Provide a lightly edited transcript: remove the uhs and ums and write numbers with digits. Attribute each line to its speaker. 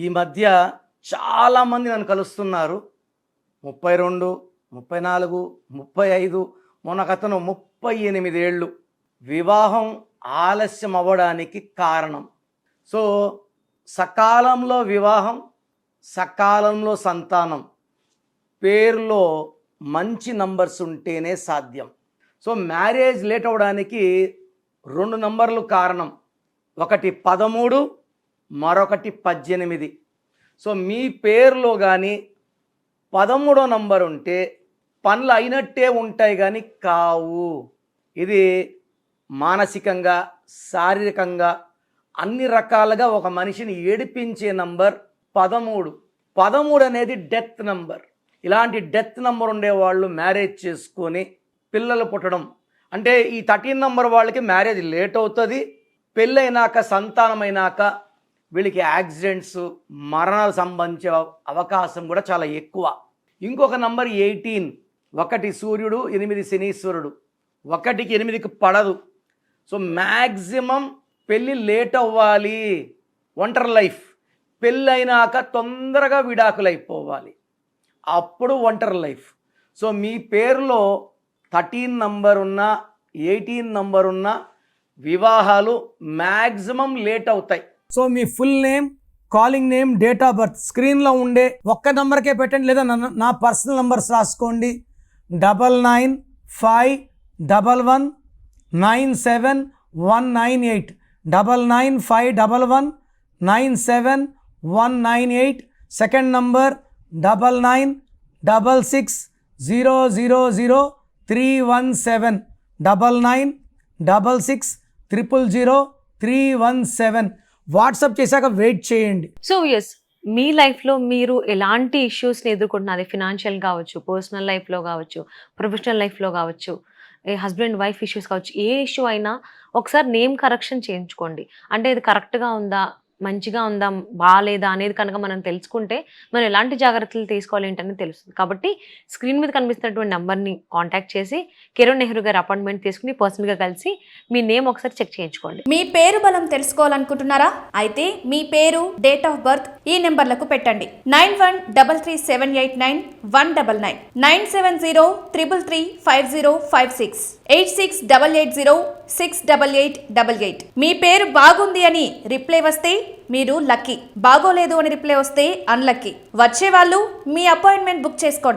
Speaker 1: ఈ మధ్య చాలామంది నన్ను కలుస్తున్నారు. 32, 34, 35, మొన్నకతను 38 ఏళ్ళు. వివాహం ఆలస్యం అవ్వడానికి కారణం. సో సకాలంలో వివాహం, సకాలంలో సంతానం, పేరులో మంచి నంబర్స్ ఉంటేనే సాధ్యం. సో మ్యారేజ్ లేట్ అవ్వడానికి 2 నంబర్లు కారణం. ఒకటి 13, మరొకటి 18. సో మీ పేరులో కానీ 13వ నంబర్ ఉంటే పనులు అయినట్టే ఉంటాయి కానీ కావు. ఇది మానసికంగా, శారీరకంగా అన్ని రకాలుగా ఒక మనిషిని ఏడిపించే నంబర్ 13. 13 అనేది డెత్ నంబర్. ఇలాంటి డెత్ నంబర్ ఉండేవాళ్ళు మ్యారేజ్ చేసుకొని పిల్లలు పుట్టడం అంటే ఈ 13 నంబర్ వాళ్ళకి మ్యారేజ్ లేట్ అవుతుంది. పెళ్ళైనాక, సంతానమైనాక వీళ్ళకి యాక్సిడెంట్స్, మరణాలు సంబంధించే అవకాశం కూడా చాలా ఎక్కువ. ఇంకొక నంబర్ 18. 1 సూర్యుడు, 8 శనీశ్వరుడు. 1కి 8కి పడదు. సో మ్యాక్సిమం పెళ్ళి లేట్ అవ్వాలి. ఒంటరి లైఫ్ పెళ్ళైనాక తొందరగా విడాకులు అయిపోవాలి, అప్పుడు ఒంటరి లైఫ్. సో మీ పేరులో 13 నంబర్ ఉన్న, 18 నంబర్ ఉన్న వివాహాలు మ్యాక్సిమం లేట్ అవుతాయి. So me full name, calling name, date of birth స్క్రీన్లో ఉండే ఒక్క నంబర్కే పెట్టండి, లేదా నా పర్సనల్ నంబర్స్ రాసుకోండి. 9951197198, 9951197198. Second number 9966000317, 9966000317. వాట్సాప్ చేశాక వెయిట్ చేయండి.
Speaker 2: సో ఎస్, మీ లైఫ్లో మీరు ఎలాంటి ఇష్యూస్ని ఎదుర్కొంటున్నారు? ఫినాన్షియల్ కావచ్చు, పర్సనల్ లైఫ్లో కావచ్చు, ప్రొఫెషనల్ లైఫ్లో కావచ్చు, హస్బెండ్ వైఫ్ ఇష్యూస్ కావచ్చు, ఏ ఇష్యూ అయినా ఒకసారి నేమ్ కరెక్షన్ చేయించుకోండి. అంటే ఇది కరెక్ట్గా ఉందా, మంచిగా ఉందా, బాగాలేదా అనేది కనుక మనం తెలుసుకుంటే మనం ఎలాంటి జాగ్రత్తలు తీసుకోవాలి ఏంటని తెలుస్తుంది. కాబట్టి స్క్రీన్ మీద కనిపిస్తున్నటువంటి నెంబర్ని కాంటాక్ట్ చేసి కిరణ్ నెహ్రూ గారి అపాయింట్మెంట్ తీసుకుని పర్సనల్గా కలిసి మీ నేమ్ ఒకసారి చెక్ చేయించుకోండి.
Speaker 3: మీ పేరు బలం తెలుసుకోవాలనుకుంటున్నారా? అయితే మీ పేరు, డేట్ ఆఫ్ బర్త్ ఈ నెంబర్లకు పెట్టండి. 9133789199, 9703335056, 8688068888. మీ పేరు బాగుంది అని రిప్లై వస్తే మీరు లక్కీ, బాగోలేదు అని రిప్లై వస్తే అన్లక్కీ. వచ్చేవాళ్ళు మీ అపాయింట్మెంట్ బుక్ చేసుకోండి.